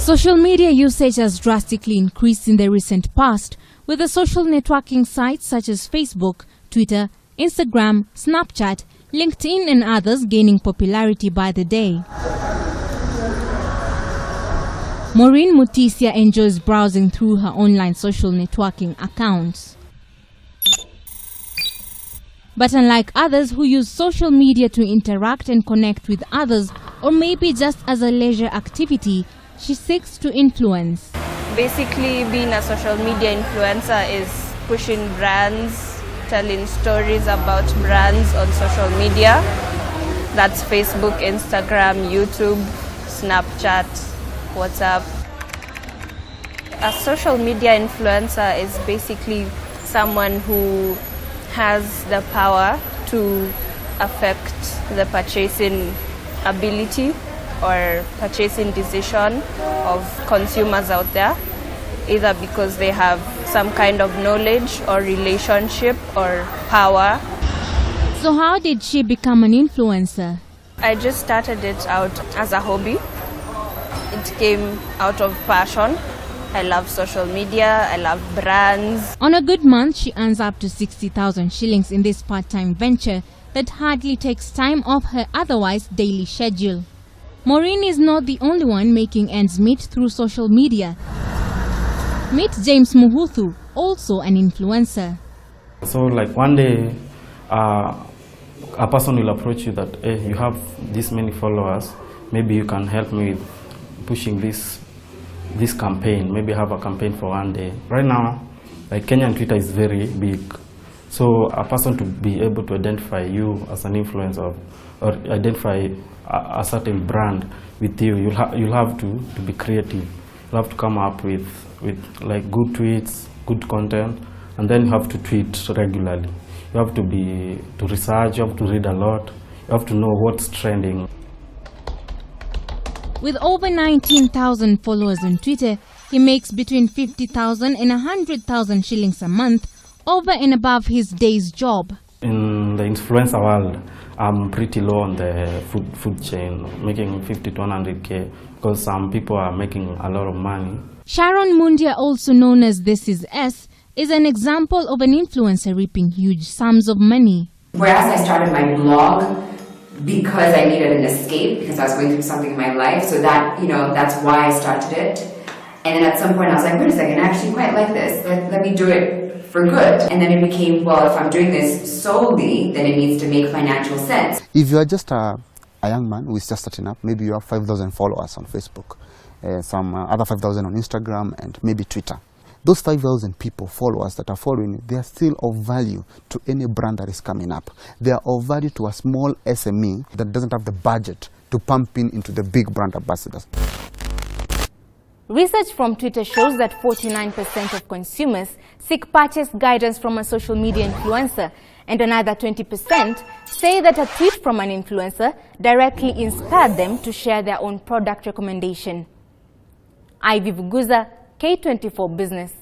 Social media usage has drastically increased in the recent past, with the social networking sites such as Facebook, Twitter, Instagram, Snapchat, LinkedIn and others gaining popularity by the day. Maureen Mutisia enjoys browsing through her online social networking accounts. But unlike others who use social media to interact and connect with others, or maybe just as a leisure activity, she seeks to influence. Basically, being a social media influencer is pushing brands, telling stories about brands on social media. That's Facebook, Instagram, YouTube, Snapchat, WhatsApp. A social media influencer is basically someone who has the power to affect the purchasing ability or purchasing decision of consumers out there, either because they have some kind of knowledge or relationship or power. So how did she become an influencer? I just started it out as a hobby. It came out of passion. I love social media, I love brands. On a good month, she earns up to 60,000 shillings in this part-time venture that hardly takes time off her otherwise daily schedule. Maureen is not the only one making ends meet through social media. Meet James Muhuthu, also an influencer. So like one day, a person will approach you that, hey, you have this many followers, maybe you can help me with pushing this campaign, maybe have a campaign for one day. Right now, like Kenyan Twitter is very big. So a person to be able to identify you as an influencer or identify a certain brand with you, you'll have to be creative. You'll have to come up with like good tweets, good content, and then you have to tweet regularly. You have to research, you have to read a lot, you have to know what's trending. With over 19,000 followers on Twitter, he makes between 50,000 and 100,000 shillings a month, over and above his day's job. In the influencer world, I'm pretty low on the food chain, making 50 to 100K, because some people are making a lot of money. Sharon Mundia, also known as This Is S, is an example of an influencer reaping huge sums of money. Whereas I started my blog because I needed an escape, because I was going through something in my life, so that, that's why I started it. And then at some point I was like, wait a second, I actually quite like this. Let me do it for good. And then it became, well, if I'm doing this solely, then it needs to make financial sense. If you are just a young man who is just starting up, maybe you have 5,000 followers on Facebook, some other 5,000 on Instagram, and maybe Twitter. Those 5,000 people, followers that are following you, they are still of value to any brand that is coming up. They are of value to a small SME that doesn't have the budget to pump into the big brand ambassadors. Research from Twitter shows that 49% of consumers seek purchase guidance from a social media influencer, and another 20% say that a tweet from an influencer directly inspired them to share their own product recommendation. Ivy Vuguza, K24 Business.